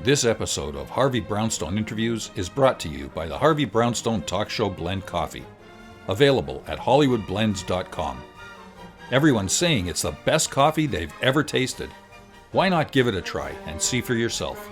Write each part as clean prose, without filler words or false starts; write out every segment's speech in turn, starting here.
This episode of Harvey Brownstone Interviews is brought to you by the Harvey Brownstone Talk Show Blend Coffee, available at hollywoodblends.com. Everyone's saying it's the best coffee they've ever tasted. Why not give it a try and see for yourself?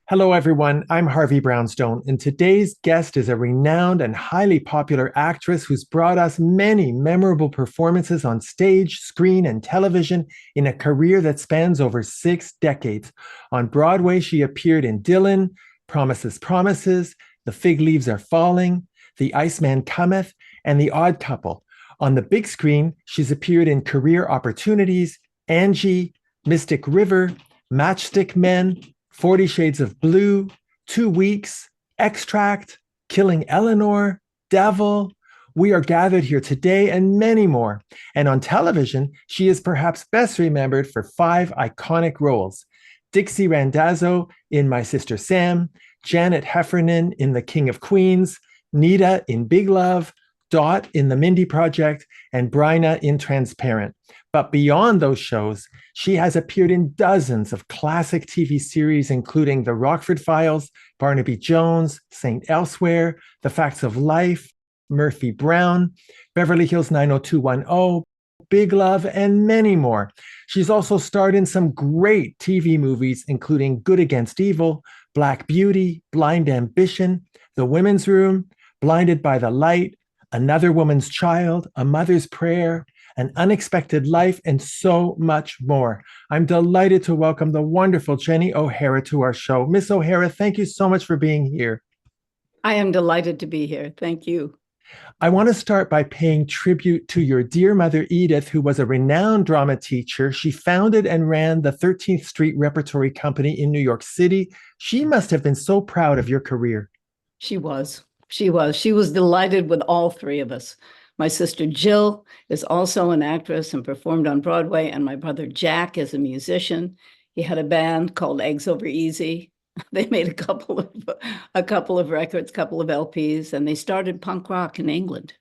Hello, everyone. I'm Harvey Brownstone, and today's guest is a renowned and highly popular actress who's brought us many memorable performances on stage, screen, and television in a career that spans over 6 decades. On Broadway, she appeared in Dylan, Promises, Promises, The Fig Leaves Are Falling, The Iceman Cometh, and The Odd Couple. On the big screen, she's appeared in Career Opportunities, Angie, Mystic River, Matchstick Men, 40 Shades of Blue, 2 Weeks, Extract, Killing Eleanor, Devil. We are gathered here today and many more. And on television, she is perhaps best remembered for 5 iconic roles. Dixie Randazzo in My Sister Sam, Janet Heffernan in The King of Queens, Nita in Big Love, Dot in The Mindy Project, and Bryna in Transparent. But beyond those shows, she has appeared in dozens of classic TV series, including The Rockford Files, Barnaby Jones, St. Elsewhere, The Facts of Life, Murphy Brown, Beverly Hills 90210, Big Love, and many more. She's also starred in some great TV movies, including Good Against Evil, Black Beauty, Blind Ambition, The Women's Room, Blinded by the Light, Another Woman's Child, A Mother's Prayer, An Unexpected Life, and so much more. I'm delighted to welcome the wonderful JennyOHara to our show. Miss O'Hara, thank you so much for being here. I am delighted to be here. Thank you. I want to start by paying tribute to your dear mother, Edith, who was a renowned drama teacher. She founded and ran the 13th Street Repertory Company in New York City. She must have been so proud of your career. She was. She was delighted with all 3 of us. My sister Jill is also an actress and performed on Broadway, and my brother Jack is a musician. He had a band called Eggs Over Easy. They made a couple of records, couple of LPs, and they started punk rock in England.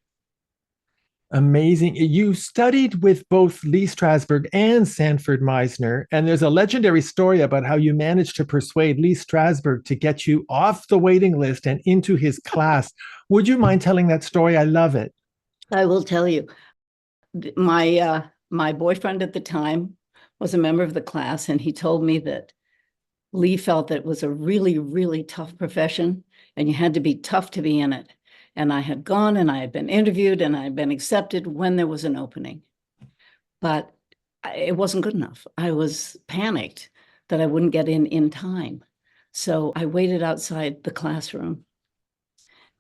Amazing. You studied with both Lee Strasberg and Sanford Meisner, and there's a legendary story about how you managed to persuade Lee Strasberg to get you off the waiting list and into his class. Would you mind telling that story? I love it. I will tell you. My boyfriend at the time was a member of the class, and he told me that Lee felt that it was a really, really tough profession, and you had to be tough to be in it. And I had gone and I had been interviewed and I had been accepted when there was an opening. But it wasn't good enough. I was panicked that I wouldn't get in time. So I waited outside the classroom,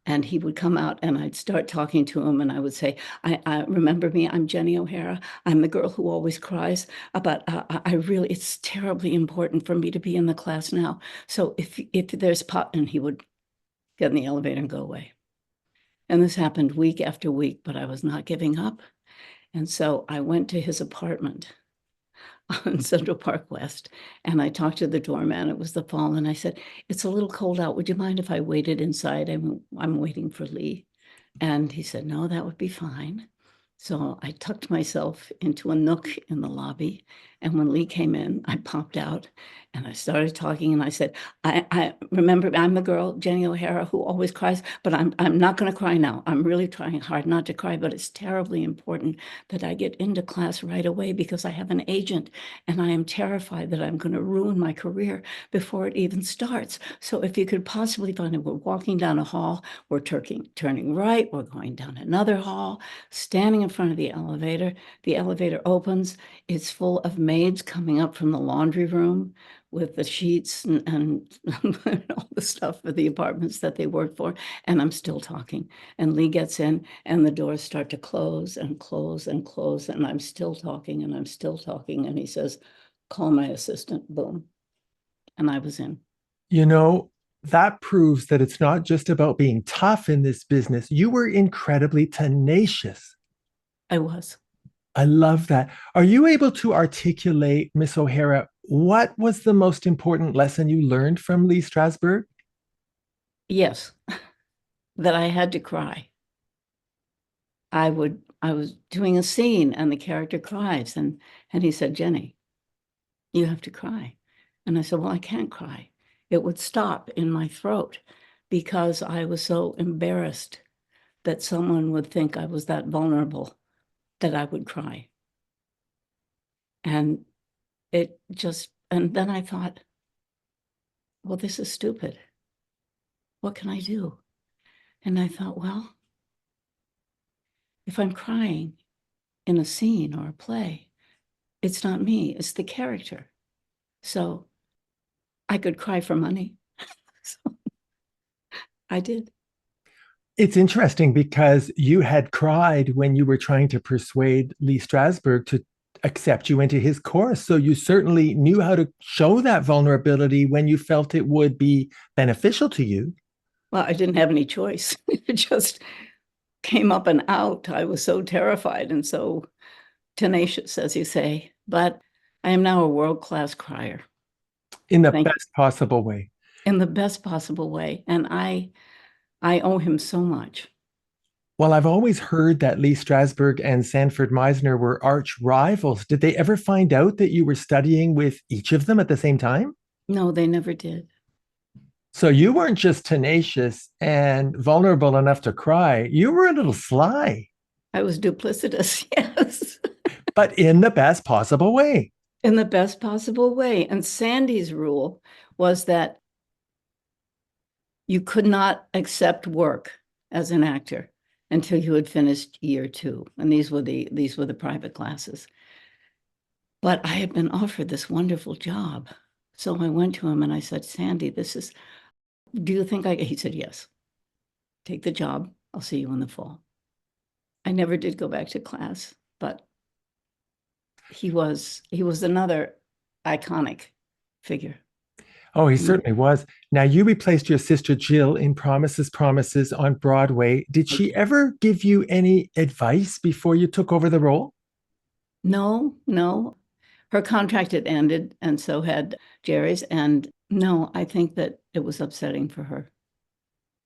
and he would come out and I'd start talking to him, and I would say, I remember me, I'm JennyOHara. I'm the girl who always cries, but it's terribly important for me to be in the class now. So if there's and he would get in the elevator and go away. And this happened week after week, but I was not giving up. And so I went to his apartment on Central Park West, and I talked to the doorman. It was the fall, and I said, it's a little cold out. Would you mind if I waited inside? I'm waiting for Lee. And he said, no, that would be fine. So I tucked myself into a nook in the lobby. And when Lee came in, I popped out and I started talking. And I said, I remember I'm the girl, JennyOHara, who always cries, but I'm not going to cry now. I'm really trying hard not to cry, but it's terribly important that I get into class right away because I have an agent and I am terrified that I'm going to ruin my career before it even starts. So if you could possibly find it, we're walking down a hall, we're turning right, we're going down another hall, standing in front of the elevator opens, it's full of maids coming up from the laundry room with the sheets and all the stuff for the apartments that they work for, and I'm still talking. And Lee gets in, and the doors start to close and close and close, and I'm still talking, and I'm still talking, and he says, call my assistant, boom. And I was in. You know, that proves that it's not just about being tough in this business. You were incredibly tenacious. I was. I love that. Are you able to articulate, Miss O'Hara, what was the most important lesson you learned from Lee Strasberg? Yes, that I had to cry. I was doing a scene and the character cries, and he said, Jenny, you have to cry. And I said, well, I can't cry. it would stop in my throat because I was so embarrassed that someone would think I was that vulnerable that I would cry. And and then I thought, well, this is stupid. What can I do? And I thought, well, if I'm crying in a scene or a play, it's not me, it's the character. So I could cry for money. So I did. It's interesting because you had cried when you were trying to persuade Lee Strasberg to accept you into his course. So you certainly knew how to show that vulnerability when you felt it would be beneficial to you. Well, I didn't have any choice. It just came up and out. I was so terrified and so tenacious, as you say. But I am now a world-class crier. In the best possible way. In the best possible way. And I owe him so much. Well, I've always heard that Lee Strasberg and Sanford Meisner were arch rivals. Did they ever find out that you were studying with each of them at the same time? No, they never did. So you weren't just tenacious and vulnerable enough to cry. You were a little sly. I was duplicitous, yes. But in the best possible way. In the best possible way. And Sandy's rule was that you could not accept work as an actor until you had finished year 2. And these were the private classes. But I had been offered this wonderful job. So I went to him and I said, Sandy, do you think he said, yes, take the job. I'll see you in the fall. I never did go back to class, but he was another iconic figure. Oh, he certainly was. Now, you replaced your sister Jill in Promises, Promises on Broadway. Did she ever give you any advice before you took over the role? No. Her contract had ended, and so had Jerry's. And no, I think that it was upsetting for her.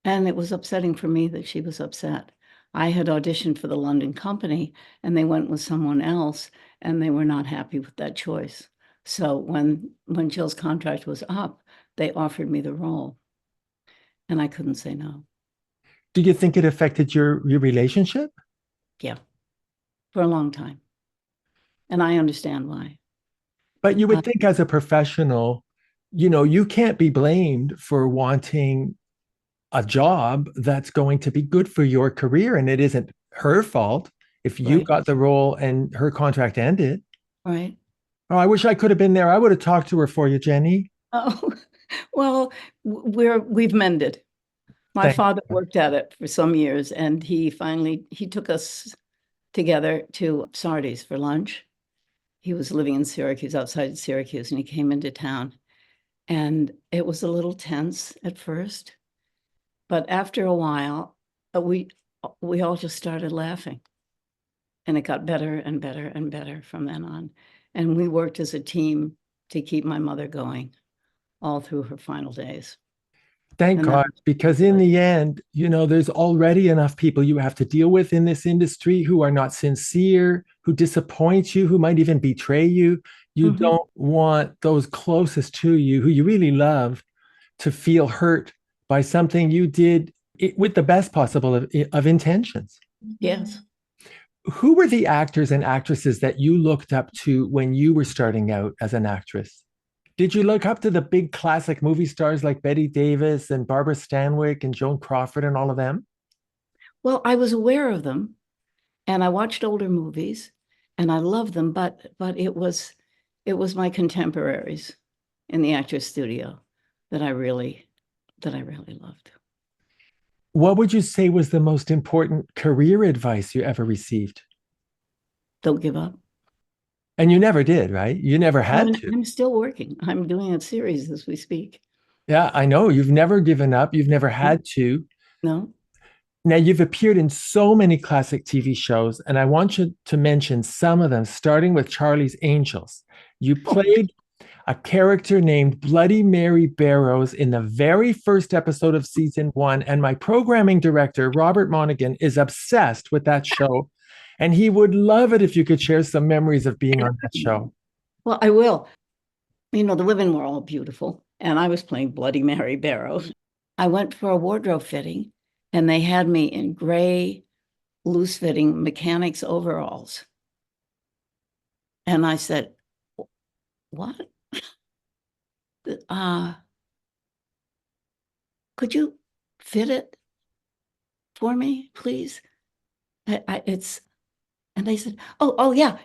And it was upsetting for me that she was upset. I had auditioned for the London company, and they went with someone else, and they were not happy with that choice. So when Jill's contract was up, they offered me the role, and I couldn't say no. Do you think it affected your relationship? Yeah, for a long time. And I understand why. But you would think as a professional, you can't be blamed for wanting a job that's going to be good for your career. And it isn't her fault if you got the role and her contract ended. Right. Oh, I wish I could have been there. I would have talked to her for you, Jenny. Oh, well, we've mended. My father worked at it for some years, and he took us together to Sardi's for lunch. He was living in Syracuse, outside Syracuse, and he came into town. And it was a little tense at first, but after a while, we all just started laughing. And it got better and better and better from then on. And we worked as a team to keep my mother going all through her final days. Thank God, because in the end, there's already enough people you have to deal with in this industry who are not sincere, who disappoint you, who might even betray you. You don't want those closest to you, who you really love, to feel hurt by something you did with the best possible of intentions. Yes. Who were the actors and actresses that you looked up to when you were starting out as an actress? Did you look up to the big classic movie stars like Bette Davis and Barbara Stanwyck and Joan Crawford and all of them? Well, I was aware of them, and I watched older movies, and I loved them, but it was my contemporaries in the Actors Studio that I really loved. What would you say was the most important career advice you ever received? Don't give up. And you never did, right? You never had to. I'm still working. I'm doing a series as we speak. Yeah, I know. You've never given up. You've never had to. No. Now, you've appeared in so many classic TV shows, and I want you to mention some of them, starting with Charlie's Angels. You played a character named Bloody Mary Barrows in the very first episode of season 1, and my programming director, Robert Monaghan, is obsessed with that show, and he would love it if you could share some memories of being on that show. Well, I will. The women were all beautiful. and I was playing Bloody Mary Barrow. I went for a wardrobe fitting, and they had me in gray, loose-fitting mechanics overalls. And I said, what? Could you fit it for me, please? It's, and they said, oh, yeah.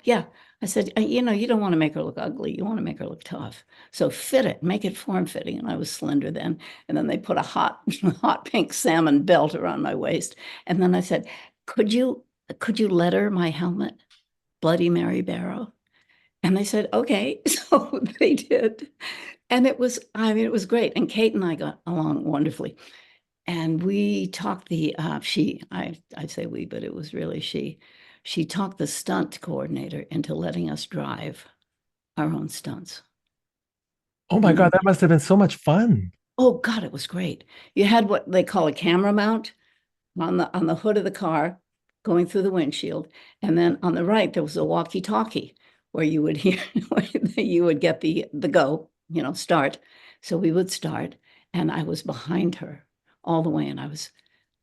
I said, you don't want to make her look ugly. You want to make her look tough. So fit it, make it form-fitting. And I was slender then. And then they put a hot pink salmon belt around my waist. And then I said, could you letter my helmet, Bloody Mary Barrow? And they said, okay. So they did. And it was great. And Kate and I got along wonderfully. And we talked I say we, but it was really she talked the stunt coordinator into letting us drive our own stunts. Oh my God, that must have been so much fun. Oh God, it was great. You had what they call a camera mount on the hood of the car going through the windshield. And then on the right, there was a walkie-talkie where you would hear, you would get the go, start. So we would start, and I was behind her all the way, and I was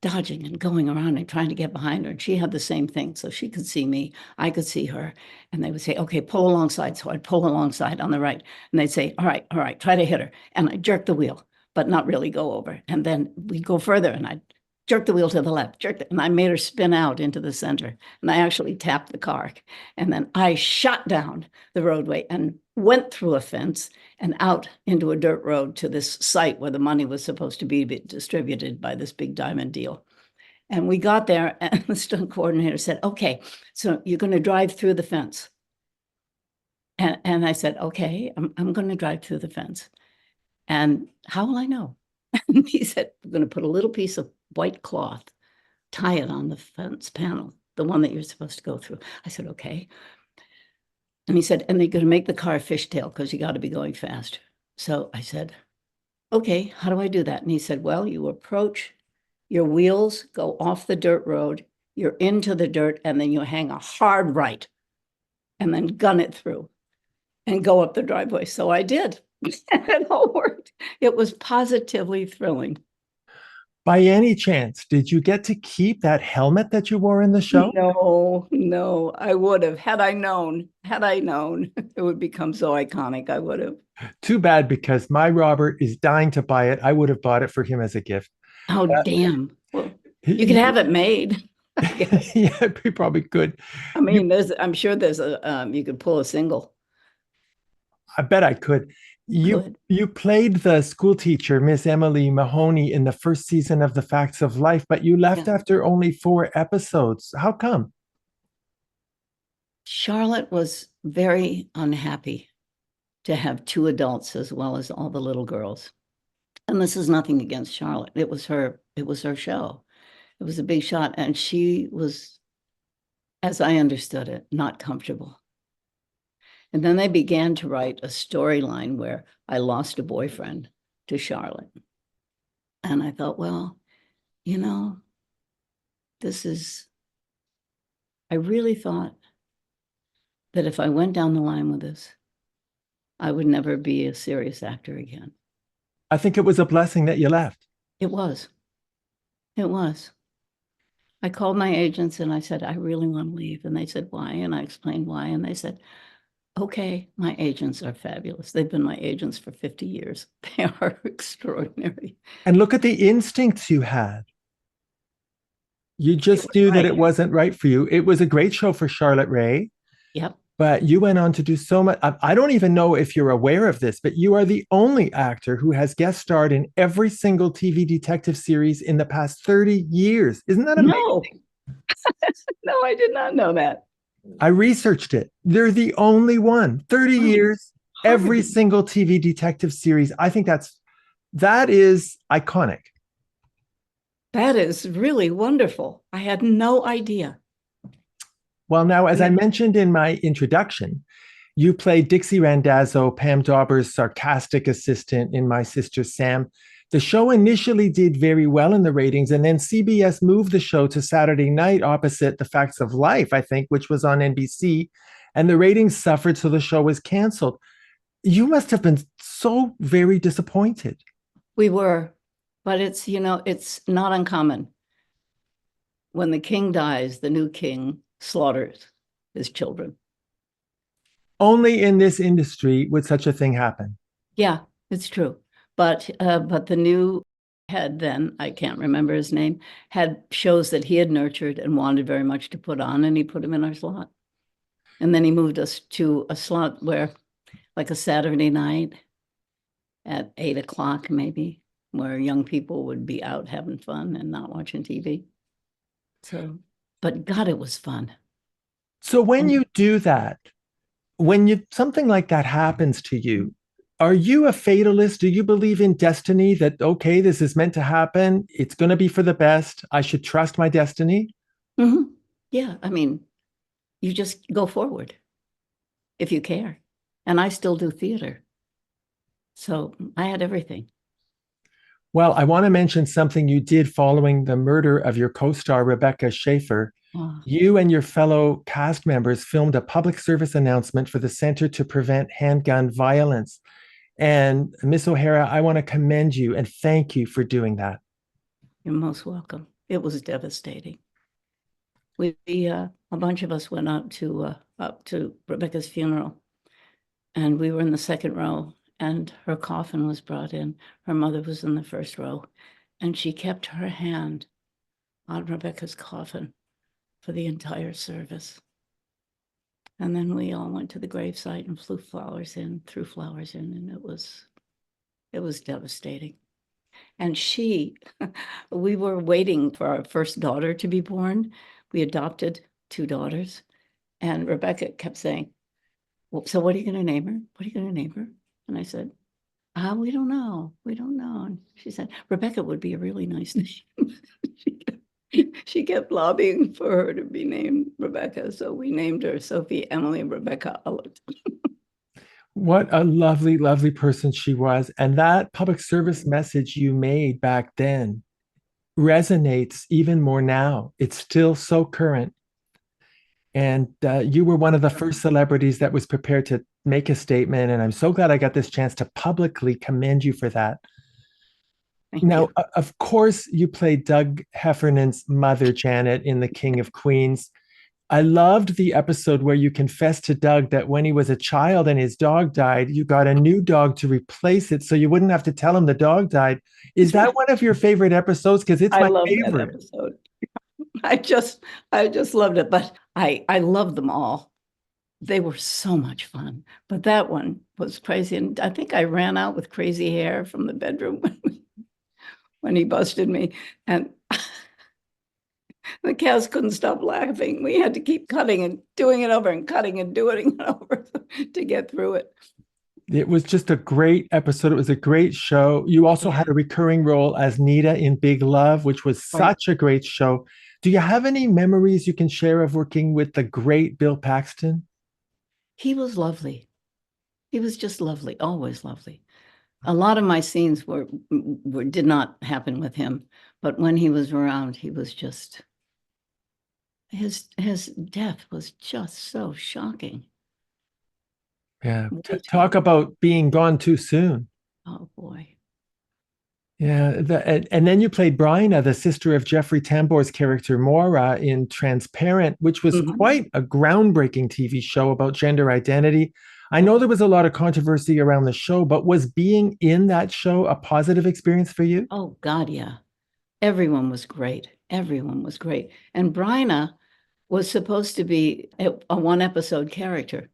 dodging and going around and trying to get behind her. And she had the same thing. So she could see me, I could see her. And they would say, okay, pull alongside. So I'd pull alongside on the right. And they'd say, all right, try to hit her. And I'd jerk the wheel, but not really go over. And then we'd go further, and I'd jerk the wheel to the left, and I made her spin out into the center. And I actually tapped the car. And then I shot down the roadway and went through a fence and out into a dirt road to this site where the money was supposed to be distributed by this big diamond deal. And we got there, and the stunt coordinator said, okay, so you're going to drive through the fence. And I said, okay, I'm going to drive through the fence. And how will I know? And he said, we're going to put a little piece of white cloth, tie it on the fence panel, the one that you're supposed to go through. I said, okay. And he said, and they're going to make the car fishtail because you got to be going fast. So I said, okay, how do I do that? And he said, well, you approach, your wheels go off the dirt road, you're into the dirt, and then you hang a hard right and then gun it through and go up the driveway. So I did. And it all worked. It was positively thrilling. By any chance, did you get to keep that helmet that you wore in the show? No, I would have. Had I known, it would become so iconic. I would have. Too bad, because my Robert is dying to buy it. I would have bought it for him as a gift. Oh, damn. Well, you could have it made. Yeah, we probably could. I mean, I'm sure there's you could pull a single. I bet I could. You played the school teacher, Miss Emily Mahoney, in the first season of The Facts of Life, but you left after only 4 episodes. How come? Charlotte was very unhappy to have 2 adults as well as all the little girls. And this is nothing against Charlotte. It was her show. It was a big shot. And she was, as I understood it, not comfortable. And then they began to write a storyline where I lost a boyfriend to Charlotte. And I thought, well, I really thought that if I went down the line with this, I would never be a serious actor again. I think it was a blessing that you left. It was. I called my agents and I said, I really want to leave. And they said, why? And I explained why. And they said, okay, my agents are fabulous. They've been my agents for 50 years. They are extraordinary. And look at the instincts you had. You just knew that it wasn't right for you. It was a great show for Charlotte Rae. Yep. But you went on to do so much. I don't even know if you're aware of this, but you are the only actor who has guest starred in every single TV detective series in the past 30 years. Isn't that amazing? No. No, I did not know that. I researched it. They're the only one. 30 years, every single TV detective series. I think that is iconic. That is really wonderful. I had no idea. Well, now, as I mentioned in my introduction, you played Dixie Randazzo, Pam Dauber's sarcastic assistant in My Sister Sam. The show initially did very well in the ratings, and then CBS moved the show to Saturday night opposite The Facts of Life, I think, which was on NBC, and the ratings suffered, so the show was canceled. You must have been so very disappointed. We were, but it's, it's not uncommon. When the king dies, the new king slaughters his children. Only in this industry would such a thing happen. Yeah, it's true. But the new head then, I can't remember his name, had shows that he had nurtured and wanted very much to put on, and he put him in our slot. And then he moved us to a slot where, like a Saturday night at 8 o'clock maybe, where young people would be out having fun and not watching TV. So, but God, it was fun. So when you do that, when something like that happens to you, are you a fatalist? Do you believe in destiny that, okay, this is meant to happen? It's going to be for the best. I should trust my destiny? Mm-hmm. Yeah, I mean, you just go forward if you care. And I still do theater. So I had everything. Well, I want to mention something you did following the murder of your co-star, Rebecca Schaefer. Oh. You and your fellow cast members filmed a public service announcement for the Center to Prevent Handgun Violence. And Miss O'Hara, I want to commend you and thank you for doing that. You're most welcome. It was devastating. We a bunch of us went up to Rebecca's funeral, and we were in the second row, and her coffin was brought in. Her mother was in the first row, and she kept her hand on Rebecca's coffin for the entire service. And then we all went to the gravesite and threw flowers in, and it was devastating. And we were waiting for our first daughter to be born. We adopted 2 daughters, and Rebecca kept saying, well, so what are you going to name her? What are you going to name her? And I said, we don't know. We don't know. And she said, Rebecca would be a really nice name. She kept lobbying for her to be named Rebecca. So we named her Sophie Emily Rebecca Ullett. What a lovely, lovely person she was. And that public service message you made back then resonates even more now. It's still so current. And you were one of the first celebrities that was prepared to make a statement. And I'm so glad I got this chance to publicly commend you for that. Now, of course, you played Doug Heffernan's mother, Janet, in The King of Queens. I loved the episode where you confessed to Doug that when he was a child and his dog died, you got a new dog to replace it so you wouldn't have to tell him the dog died. Is that one of your favorite episodes? Because it's my favorite. That episode. I just loved it, but I loved them all. They were so much fun, but that one was crazy. And I think I ran out with crazy hair from the bedroom when he busted me, and the cast couldn't stop laughing. We had to keep cutting and doing it over and cutting and doing it over to get through it. It was just a great episode. It was a great show. You also had a recurring role as Nita in Big Love, which was such a great show. Do you have any memories you can share of working with the great Bill Paxton? He was lovely. He was just lovely, always lovely. A lot of my scenes did not happen with him, but when he was around, he was just, his death was just so shocking. Yeah, talk about being gone too soon. Oh boy. Yeah, and then you played Bryna, the sister of Jeffrey Tambor's character Maura in Transparent, which was quite a groundbreaking TV show about gender identity. I know there was a lot of controversy around the show, but was being in that show a positive experience for you? Oh God, yeah. Everyone was great. Everyone was great. And Bryna was supposed to be a 1-episode character,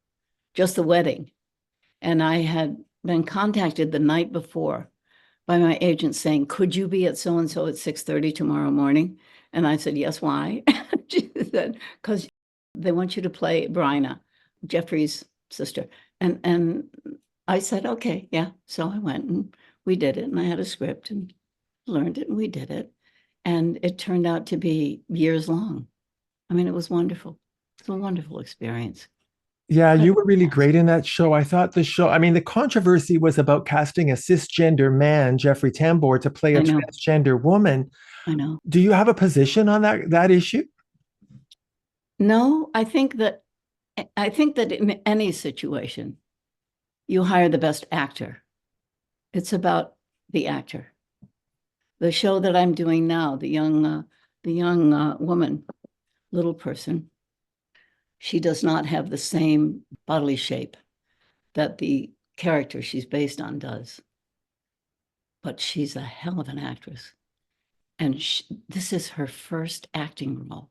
just the wedding. And I had been contacted the night before by my agent saying, could you be at so-and-so at 6:30 tomorrow morning? And I said, yes, why? She said, because they want you to play Bryna, Jeffrey's sister. And I said, okay, yeah. So I went and we did it. And I had a script and learned it and we did it. And it turned out to be years long. I mean, it was wonderful. It's a wonderful experience. Yeah, you were really great in that show. I thought the controversy was about casting a cisgender man, Jeffrey Tambor, to play a transgender woman. I know. Do you have a position on that issue? No, I think that in any situation, you hire the best actor. It's about the actor. The show that I'm doing now, the young woman, little person, she does not have the same bodily shape that the character she's based on does. But she's a hell of an actress. And this is her first acting role.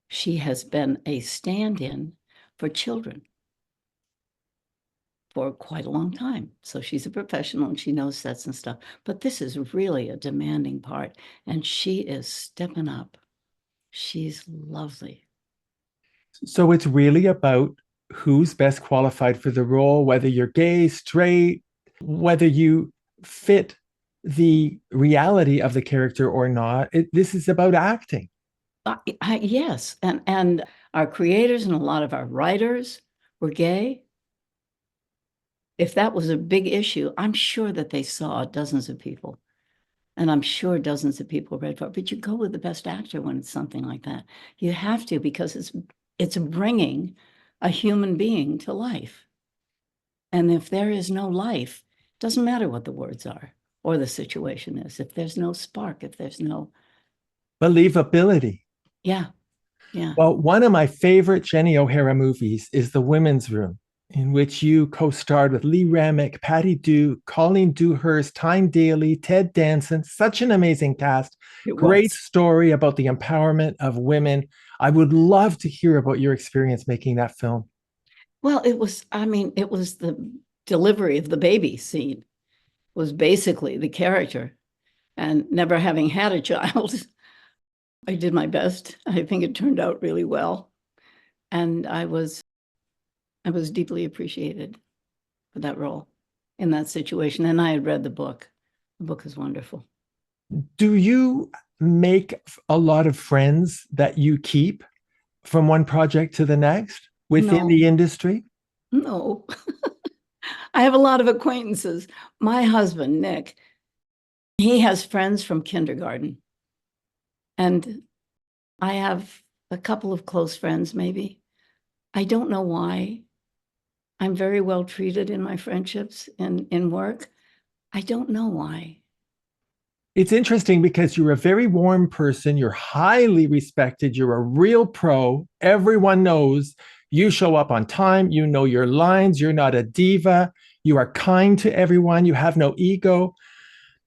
She has been a stand-in for children for quite a long time. So she's a professional and she knows sets and stuff. But this is really a demanding part. And she is stepping up. She's lovely. So it's really about who's best qualified for the role, whether you're gay, straight, whether you fit the reality of the character or not. This is about acting. Yes. And our creators and a lot of our writers were gay. If that was a big issue, I'm sure that they saw dozens of people. And I'm sure dozens of people read for it. But you go with the best actor when it's something like that. You have to, because it's bringing a human being to life. And if there is no life, it doesn't matter what the words are or the situation is. If there's no spark, if there's no believability. Yeah. Yeah. Well, one of my favorite JennyOHara movies is The Women's Room, in which you co-starred with Lee Remick, Patty Duke, Colleen Dewhurst, Tyne Daly, Ted Danson. Such an amazing cast. Great story about the empowerment of women. I would love to hear about your experience making that film. Well, it was the delivery of the baby scene was basically the character. And never having had a child, I did my best. I think it turned out really well. And I was deeply appreciated for that role in that situation. And I had read the book. The book is wonderful. Do you make a lot of friends that you keep from one project to the next within the industry? No. I have a lot of acquaintances. My husband, Nick, he has friends from kindergarten. And I have a couple of close friends, maybe. I don't know why. I'm very well treated in my friendships and in work. I don't know why. It's interesting because you're a very warm person. You're highly respected. You're a real pro. Everyone knows you show up on time. You know your lines. You're not a diva. You are kind to everyone. You have no ego.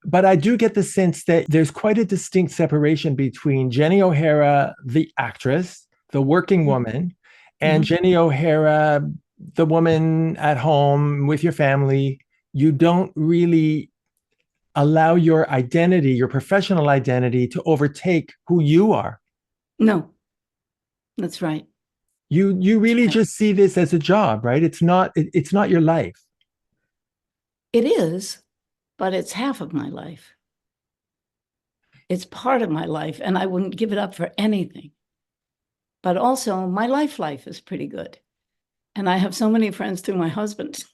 But I do get the sense that there's quite a distinct separation between JennyOHara, the actress, the working woman, and JennyOHara, the woman at home with your family. You don't really allow your identity, your professional identity, to overtake who you are. No, that's right. You really just see this as a job, right? It's not your life. It is, but it's half of my life. It's part of my life, and I wouldn't give it up for anything. But also, my life is pretty good. And I have so many friends through my husband.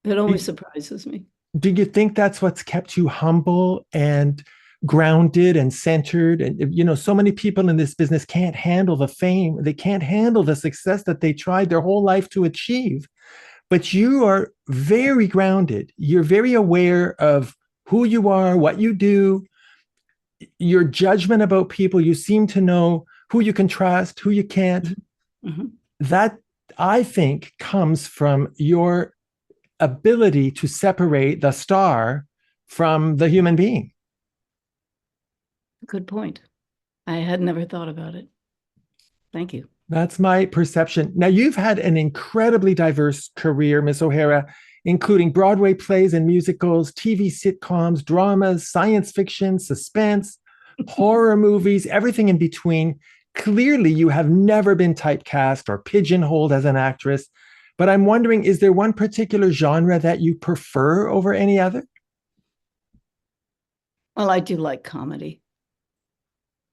It always surprises me. Do you think that's what's kept you humble and grounded and centered? And, so many people in this business can't handle the fame. They can't handle the success that they tried their whole life to achieve. But you are very grounded. You're very aware of who you are, what you do, your judgment about people. You seem to know who you can trust, who you can't. That, I think, comes from your ability to separate the star from the human being. Good point. I had never thought about it. Thank you. That's my perception. Now, you've had an incredibly diverse career, Miss O'Hara, including Broadway plays and musicals, TV sitcoms, dramas, science fiction, suspense, horror movies, everything in between. Clearly, you have never been typecast or pigeonholed as an actress. But I'm wondering, is there one particular genre that you prefer over any other? Well, I do like comedy.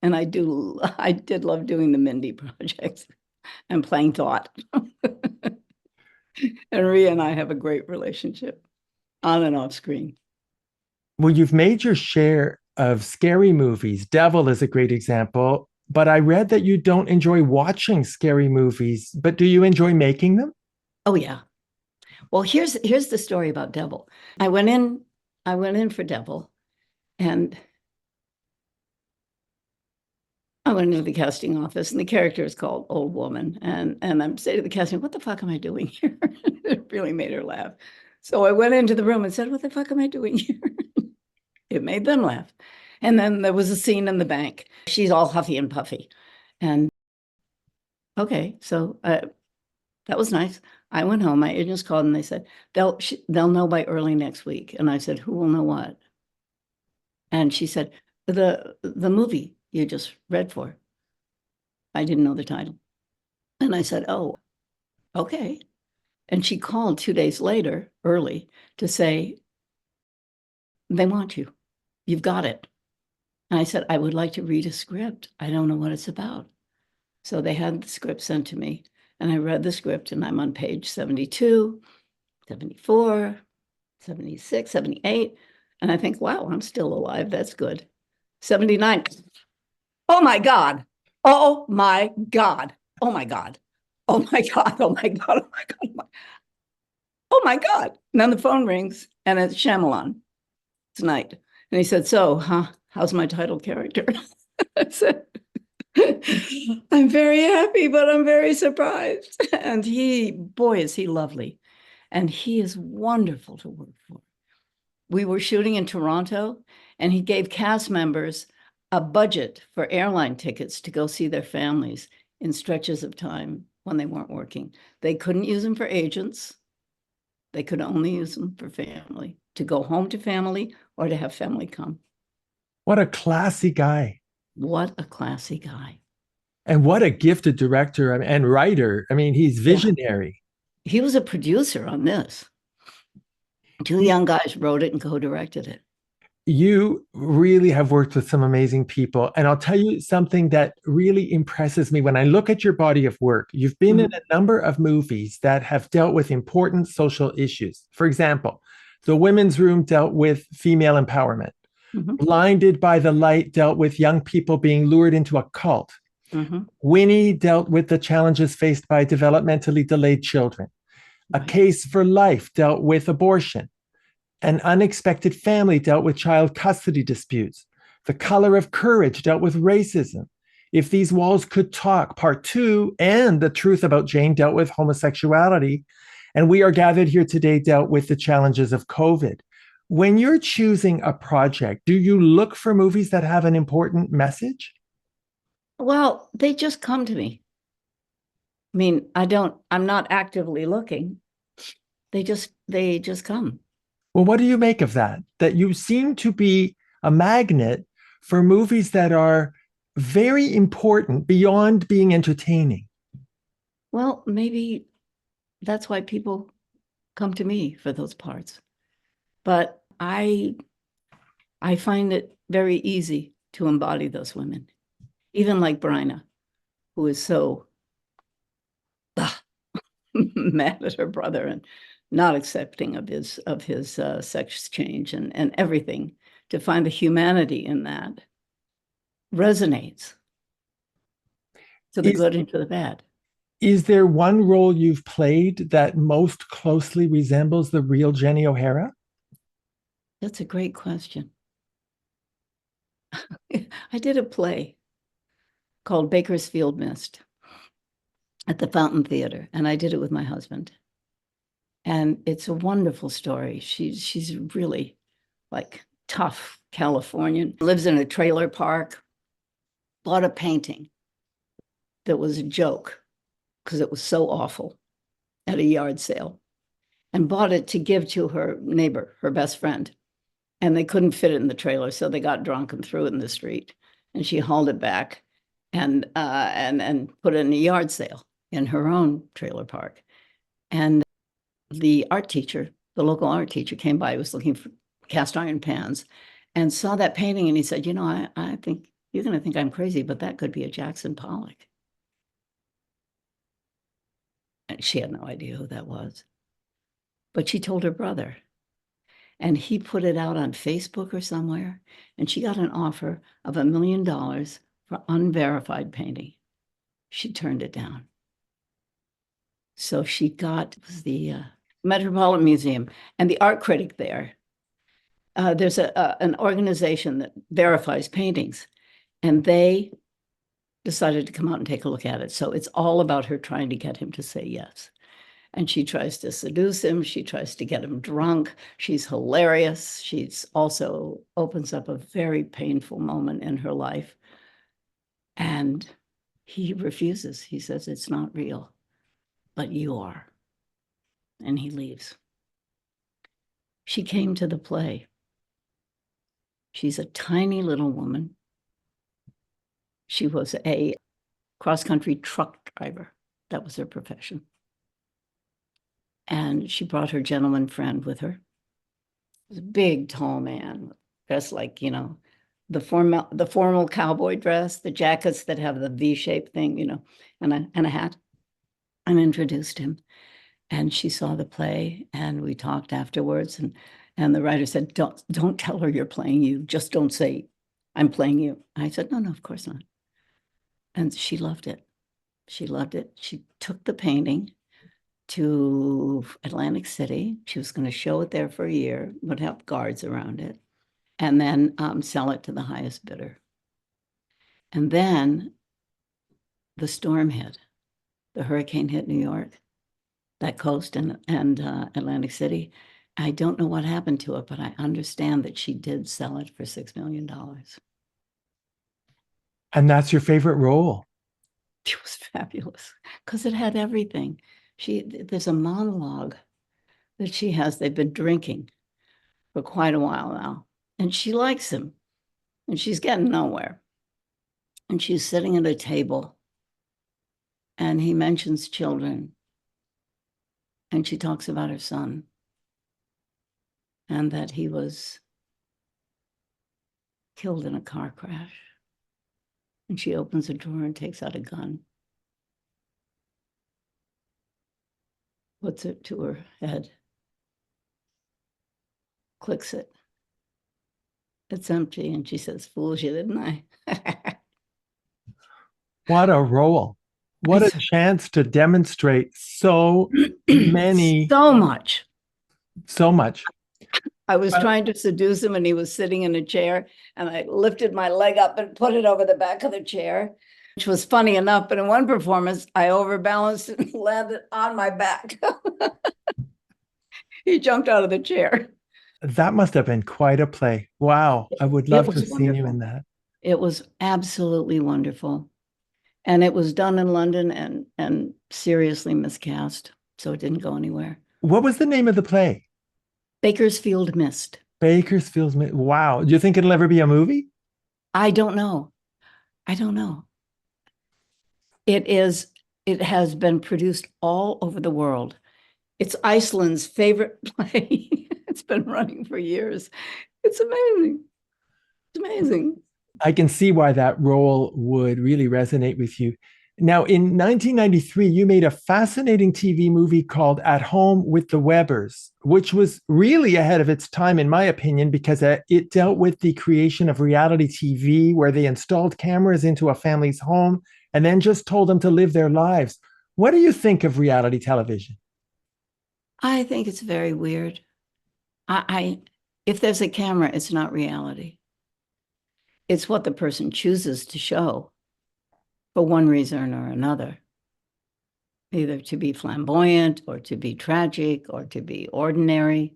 And I did love doing the Mindy Project and playing Thought. And Rhea and I have a great relationship on and off screen. Well, you've made your share of scary movies. Devil is a great example. But I read that you don't enjoy watching scary movies. But do you enjoy making them? Oh, yeah. Well, here's the story about Devil. I went in for Devil, and I went into the casting office, and the character is called Old Woman. And I'm saying to the casting, what the fuck am I doing here? It really made her laugh. So I went into the room and said, what the fuck am I doing here? It made them laugh. And then there was a scene in the bank. She's all huffy and puffy. And okay, so that was nice. I went home, my agents called and they said, they'll know by early next week. And I said, who will know what? And she said, the movie you just read for. I didn't know the title. And I said, oh, okay. And she called 2 days later, early, to say, they want you. You've got it. And I said, I would like to read a script. I don't know what it's about. So they had the script sent to me, and I read the script, and I'm on page 72, 74, 76, 78. And I think, wow, I'm still alive. That's good. 79. Oh my God. Oh my God. Oh my God. Oh my God. Oh my God. Oh my God. Oh my God. And then the phone rings, and it's Shyamalan tonight. And he said, so, how's my title character? I said, I'm very happy, but I'm very surprised. And boy, is he lovely. And he is wonderful to work for. We were shooting in Toronto, and he gave cast members a budget for airline tickets to go see their families in stretches of time when they weren't working. They couldn't use them for agents. They could only use them for family, to go home to family or to have family come. What a classy guy. What a classy guy. And what a gifted director and writer. I mean, he's visionary. He was a producer on this. Two young guys wrote it and co-directed it. You really have worked with some amazing people. And I'll tell you something that really impresses me when I look at your body of work. You've been in a number of movies that have dealt with important social issues. For example, The Women's Room dealt with female empowerment. Blinded by the Light dealt with young people being lured into a cult. Winnie dealt with the challenges faced by developmentally delayed children. A Case for Life dealt with abortion. An Unexpected Family dealt with child custody disputes. The Color of Courage dealt with racism. If These Walls Could Talk, Part 2, and The Truth About Jane dealt with homosexuality. And We Are Gathered Here Today dealt with the challenges of COVID. When you're choosing a project, do you look for movies that have an important message? Well, they just come to me. I mean, I'm not actively looking. They just come. Well, what do you make of that? That you seem to be a magnet for movies that are very important beyond being entertaining. Well, maybe that's why people come to me for those parts. But I find it very easy to embody those women, even like Bryna, who is so mad at her brother and not accepting of his sex change and everything. To find the humanity in that resonates to the good and to the bad. Is there one role you've played that most closely resembles the real JennyOHara? That's a great question. I did a play called Bakersfield Mist at the Fountain Theater, and I did it with my husband. And it's a wonderful story. She's really like tough Californian, lives in a trailer park, bought a painting that was a joke because it was so awful at a yard sale, and bought it to give to her neighbor, her best friend. And they couldn't fit it in the trailer, so they got drunk and threw it in the street. And she hauled it back and put it in a yard sale in her own trailer park. And the art teacher, the local art teacher, came by, was looking for cast iron pans, and saw that painting, and he said, you know, I think you're going to think I'm crazy, but that could be a Jackson Pollock. And she had no idea who that was. But she told her brother, and he put it out on Facebook or somewhere, and she got an offer of $1 million for unverified painting. She turned it down. So she got the Metropolitan Museum, and the art critic there. There's an organization that verifies paintings, and they decided to come out and take a look at it. So it's all about her trying to get him to say yes. And she tries to seduce him. She tries to get him drunk. She's hilarious. She's also opens up a very painful moment in her life. And he refuses. He says, it's not real, but you are. And he leaves. She came to the play. She's a tiny little woman. She was a cross-country truck driver. That was her profession. And she brought her gentleman friend with her. He was a big, tall man, dressed like, the formal cowboy dress, the jackets that have the V-shaped thing, and a hat. And introduced him. And she saw the play, and we talked afterwards. And the writer said, don't tell her you're playing you. Just don't say, I'm playing you. I said, no, of course not. And she loved it. She loved it. She took the painting to Atlantic City. She was going to show it there for a year, would have guards around it, and then sell it to the highest bidder. And then the storm hit. The hurricane hit New York, that coast, and Atlantic City. I don't know what happened to it, but I understand that she did sell it for $6 million. And that's your favorite role? It was fabulous because it had everything. There's a monologue that she has. They've been drinking for quite a while now, and she likes him, and she's getting nowhere. And she's sitting at a table, and he mentions children, and she talks about her son, and that he was killed in a car crash. And she opens a drawer and takes out a gun, puts it to her head, clicks it. It's empty. And she says, fooled you, didn't I? What a role. What a chance to demonstrate so many. So much. So much. I was trying to seduce him, and he was sitting in a chair, and I lifted my leg up and put it over the back of the chair, which was funny enough. But in one performance, I overbalanced and landed on my back. He jumped out of the chair. That must have been quite a play. Wow. I would love to have seen you in that. It was absolutely wonderful. And it was done in London and seriously miscast. So it didn't go anywhere. What was the name of the play? Bakersfield Mist. Bakersfield Mist. Wow. Do you think it'll ever be a movie? I don't know. It has been produced all over the world. It's Iceland's favorite play. It's been running for years. It's amazing. It's amazing. I can see why that role would really resonate with you. Now, in 1993, you made a fascinating TV movie called At Home with the Webbers, which was really ahead of its time, in my opinion, because it dealt with the creation of reality TV, where they installed cameras into a family's home and then just told them to live their lives. What do you think of reality television? I think it's very weird. If there's a camera, it's not reality. It's what the person chooses to show for one reason or another, either to be flamboyant or to be tragic or to be ordinary.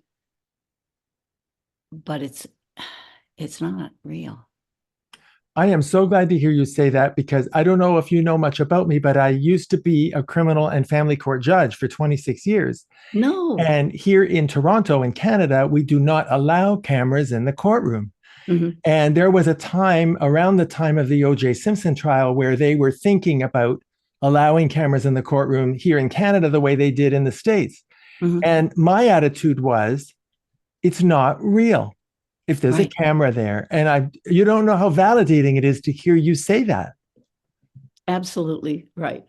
But it's not real. I am so glad to hear you say that, because I don't know if you know much about me, but I used to be a criminal and family court judge for 26 years. No. And here in Toronto, in Canada, we do not allow cameras in the courtroom. Mm-hmm. And there was a time around the time of the O.J. Simpson trial where they were thinking about allowing cameras in the courtroom here in Canada the way they did in the States. Mm-hmm. And my attitude was, it's not real if there's a camera there. And you don't know how validating it is to hear you say that. Absolutely right.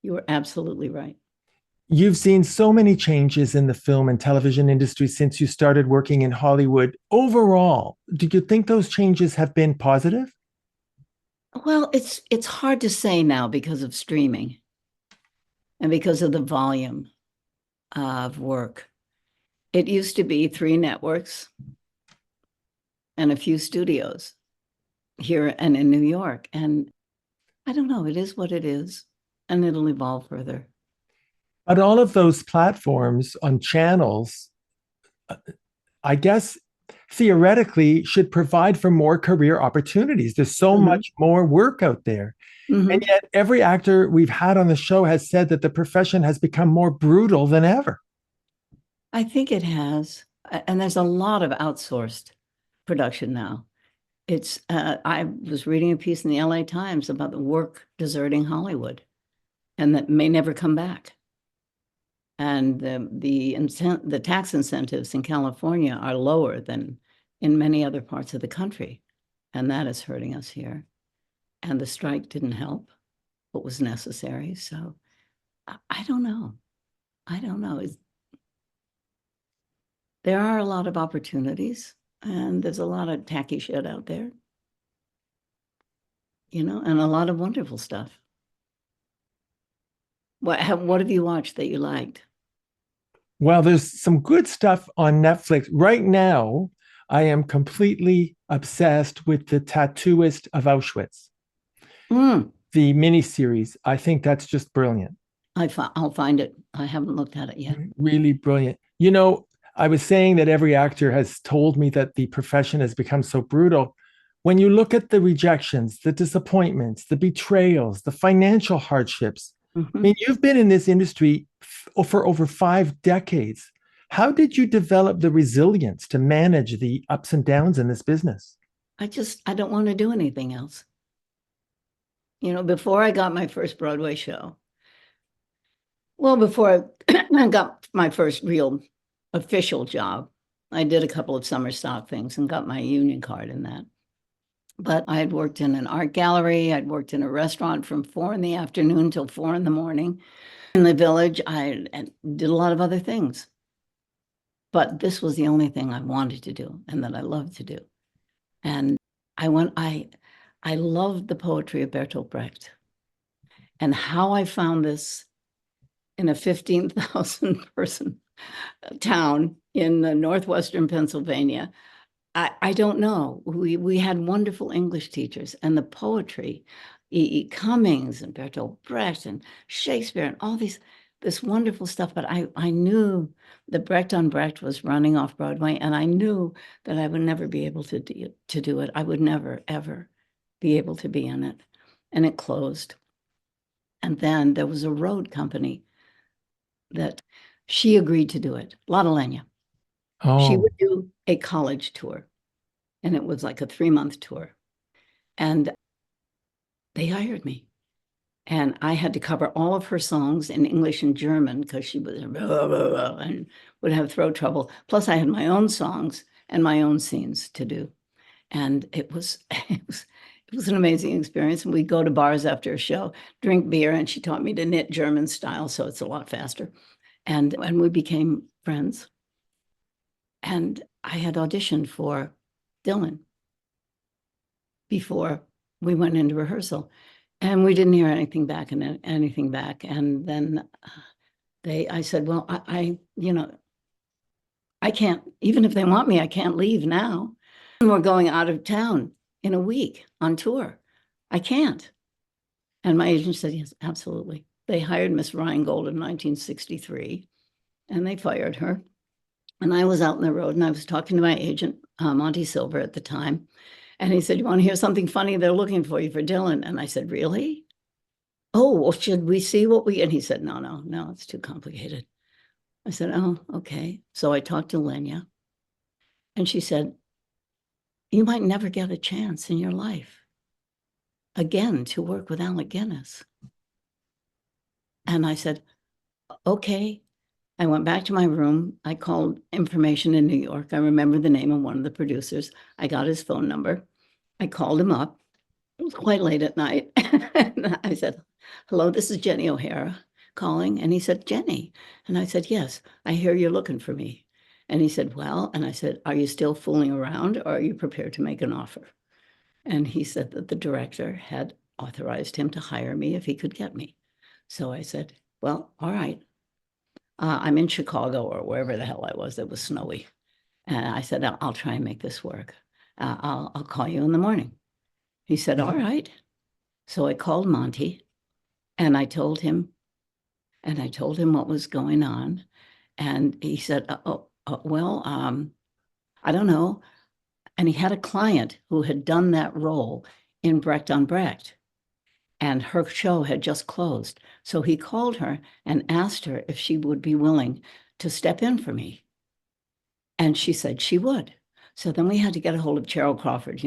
You are absolutely right. You've seen so many changes in the film and television industry since you started working in Hollywood. Overall, do you think those changes have been positive? Well, it's hard to say now because of streaming and because of the volume of work. It used to be 3 networks and a few studios here and in New York. And I don't know, it is what it is, and it'll evolve further. But all of those platforms on channels, I guess, theoretically should provide for more career opportunities. There's so much more work out there. And yet every actor we've had on the show has said that the profession has become more brutal than ever. I think it has. And there's a lot of outsourced production now. I was reading a piece in the LA Times about the work deserting Hollywood and that may never come back. And the tax incentives in California are lower than in many other parts of the country. And that is hurting us here. And the strike didn't help what was necessary. So I don't know. I don't know. There are a lot of opportunities, and there's a lot of tacky shit out there, and a lot of wonderful stuff. What have you watched that you liked? Well, there's some good stuff on Netflix. Right now, I am completely obsessed with The Tattooist of Auschwitz, the miniseries. I think that's just brilliant. I'll find it. I haven't looked at it yet. Really brilliant. I was saying that every actor has told me that the profession has become so brutal. When you look at the rejections, the disappointments, the betrayals, the financial hardships, I mean, you've been in this industry for over 5 decades. How did you develop the resilience to manage the ups and downs in this business? I don't want to do anything else. Before I got my first Broadway show, before I got my first real official job, I did a couple of summer stock things and got my union card in that. But I had worked in an art gallery. I'd worked in a restaurant from 4 p.m. till 4 a.m. in the village. I did a lot of other things. But this was the only thing I wanted to do and that I loved to do. And I loved the poetry of Bertolt Brecht. And how I found this in a 15,000 person town in northwestern Pennsylvania, I don't know. We had wonderful English teachers, and the poetry, E. Cummings and Bertolt Brecht and Shakespeare and all this wonderful stuff. But I knew that Brecht on Brecht was running off Broadway, and I knew that I would never be able to do it. I would never, ever be able to be in it. And it closed. And then there was a road company that she agreed to do it, Lotte Lenya. She would do a college tour, and it was like a 3-month tour. And they hired me. And I had to cover all of her songs in English and German because she was blah, blah, blah, and would have throat trouble. Plus, I had my own songs and my own scenes to do. And it was an amazing experience. And we'd go to bars after a show, drink beer, and she taught me to knit German style, so it's a lot faster. And we became friends. And I had auditioned for Dylan before we went into rehearsal, and we didn't hear anything back. And then I said, well, I can't, even if they want me, I can't leave now. And we're going out of town in a week on tour. I can't. And my agent said, yes, absolutely. They hired Miss Rheingold in 1963, and they fired her. And I was out on the road, and I was talking to my agent, Monty Silver at the time. And he said, you want to hear something funny? They're looking for you for Dylan. And I said, really? Oh, well, should we see what we... And he said, no, it's too complicated. I said, oh, okay. So I talked to Lenya, and she said, you might never get a chance in your life again to work with Alec Guinness. And I said, okay. I went back to my room. I called information in New York. I remember the name of one of the producers. I got his phone number. I called him up. It was quite late at night. And I said, hello, this is JennyOHara calling. And he said, Jenny. And I said, yes, I hear you're looking for me. And he said, well, and I said, are you still fooling around, or are you prepared to make an offer? And he said that the director had authorized him to hire me if he could get me. So I said, well, all right. I'm in Chicago or wherever the hell I was. It was snowy. And I said, I'll try and make this work. I'll call you in the morning. He said, all right. So I called Monty and I told him what was going on. And he said, well, I don't know. And he had a client who had done that role in Brecht on Brecht, and her show had just closed. So he called her and asked her if she would be willing to step in for me. And she said she would. So then we had to get a hold of Cheryl Crawford,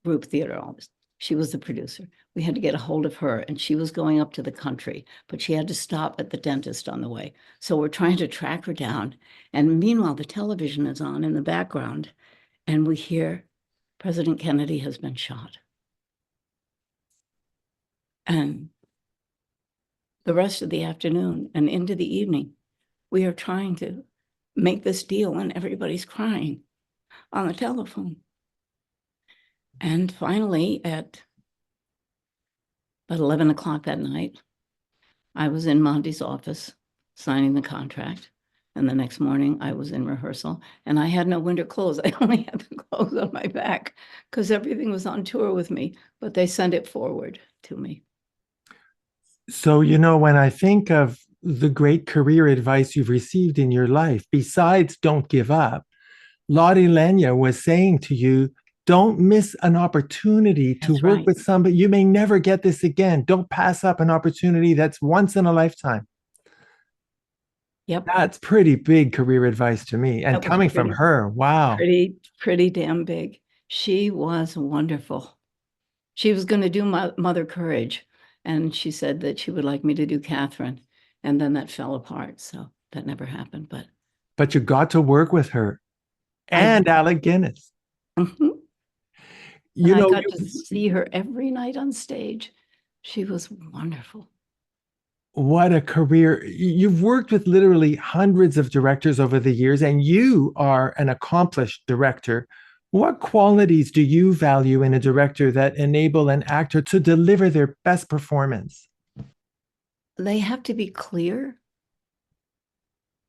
group theater, all this. She was the producer. We had to get a hold of her, and she was going up to the country, but she had to stop at the dentist on the way. So we're trying to track her down. And meanwhile, the television is on in the background, and we hear President Kennedy has been shot. And the rest of the afternoon and into the evening, we are trying to make this deal, and everybody's crying on the telephone. And finally, at about 11 o'clock that night, I was in Monty's office signing the contract. And the next morning I was in rehearsal, and I had no winter clothes. I only had the clothes on my back because everything was on tour with me, but they sent it forward to me. So, when I think of the great career advice you've received in your life, besides don't give up, Lottie Lenya was saying to you, don't miss an opportunity to That's work right. with somebody. You may never get this again. Don't pass up an opportunity that's once in a lifetime. Yep. That's pretty big career advice to me. And coming from her, wow. Pretty damn big. She was wonderful. She was going to do Mother Courage, and she said that she would like me to do Catherine. And then that fell apart. So that never happened. But you got to work with her and Alec Guinness. Mm-hmm. I got to see her every night on stage. She was wonderful. What a career. You've worked with literally hundreds of directors over the years, and you are an accomplished director. What qualities do you value in a director that enable an actor to deliver their best performance? They have to be clear.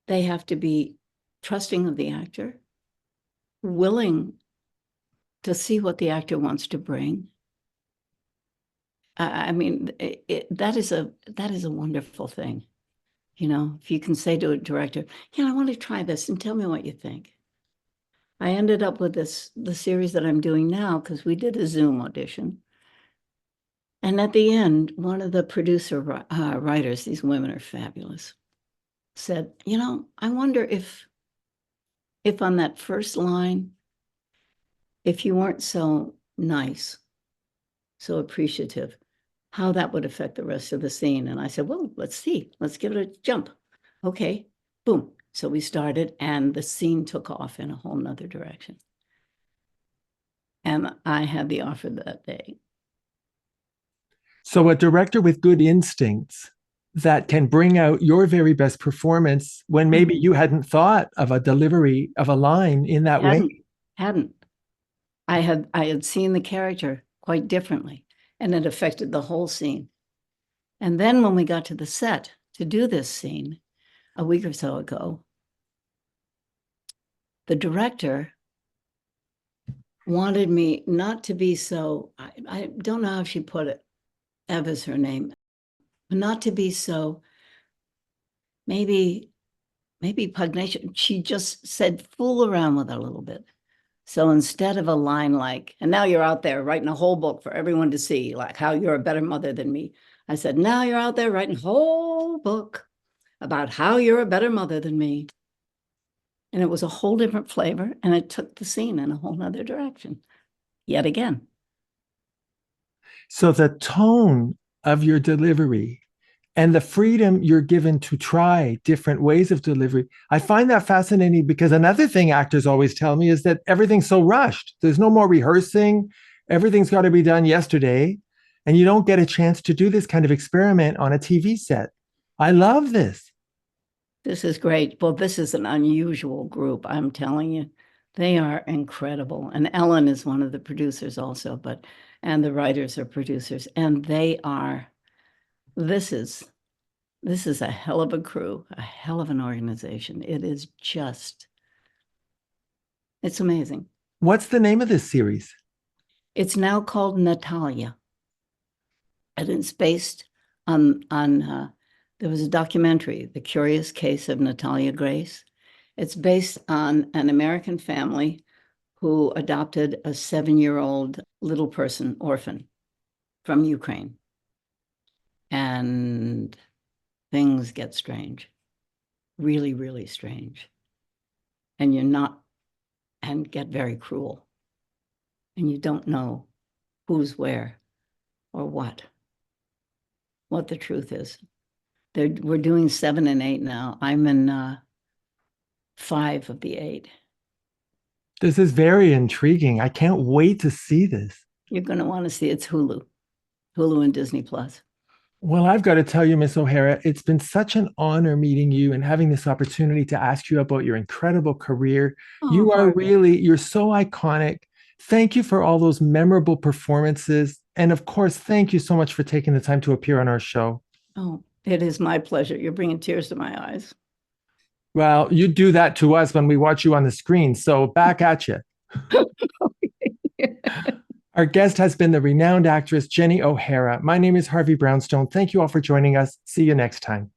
They have to be trusting of the actor, willing to see what the actor wants to bring. I mean, that is a wonderful thing. If you can say to a director, I want to try this and tell me what you think. I ended up with the series that I'm doing now because we did a Zoom audition. And at the end, one of the producer writers, these women are fabulous, said, I wonder if on that first line, if you weren't so nice, so appreciative, how that would affect the rest of the scene. And I said, well, let's see. Let's give it a jump. Okay, boom. So we started, and the scene took off in a whole nother direction. And I had the offer that day. So a director with good instincts that can bring out your very best performance when maybe you hadn't thought of a delivery of a line in that way. Hadn't. I had seen the character quite differently, and it affected the whole scene. And then when we got to the set to do this scene a week or so ago, the director wanted me not to be so, I don't know how she put it, Eva's her name, but not to be so, maybe pugnacious. She just said, fool around with it a little bit. So instead of a line like, and now you're out there writing a whole book for everyone to see, like how you're a better mother than me. I said, now you're out there writing a whole book about how you're a better mother than me. And it was a whole different flavor, and it took the scene in a whole nother direction, yet again. So the tone of your delivery and the freedom you're given to try different ways of delivery, I find that fascinating, because another thing actors always tell me is that everything's so rushed. There's no more rehearsing. Everything's got to be done yesterday. And you don't get a chance to do this kind of experiment on a TV set. I love this. This is great. Well, this is an unusual group, I'm telling you. They are incredible. And Ellen is one of the producers also, and the writers are producers. And this is This is a hell of a crew, a hell of an organization. It's amazing. What's the name of this series? It's now called Natalia. And it's based on there was a documentary, The Curious Case of Natalia Grace. It's based on an American family who adopted a 7-year-old little person, orphan, from Ukraine. And things get strange, really, really strange. And get very cruel. And you don't know who's where or what the truth is. We're doing 7 and 8 now. I'm in 5 of the 8. This is very intriguing. I can't wait to see this. You're going to want to see it's Hulu and Disney Plus. Well, I've got to tell you, Miss O'Hara, it's been such an honor meeting you and having this opportunity to ask you about your incredible career. You're so iconic. Thank you for all those memorable performances. And of course, thank you so much for taking the time to appear on our show. Oh, it is my pleasure. You're bringing tears to my eyes. Well, you do that to us when we watch you on the screen. So back at you. Our guest has been the renowned actress JennyOHara. My name is Harvey Brownstone. Thank you all for joining us. See you next time.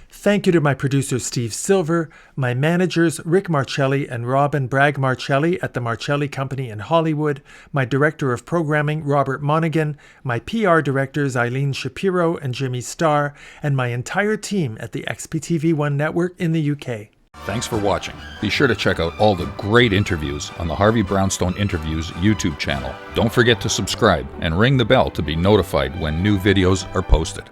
Thank you to my producer, Steve Silver, my managers, Rick Marcelli and Robin Bragg Marcelli at the Marcelli Company in Hollywood, my director of programming, Robert Monaghan, my PR directors, Eileen Shapiro and Jimmy Starr, and my entire team at the XPTV1 network in the UK. Thanks for watching. Be sure to check out all the great interviews on the Harvey Brownstone Interviews YouTube channel. Don't forget to subscribe and ring the bell to be notified when new videos are posted.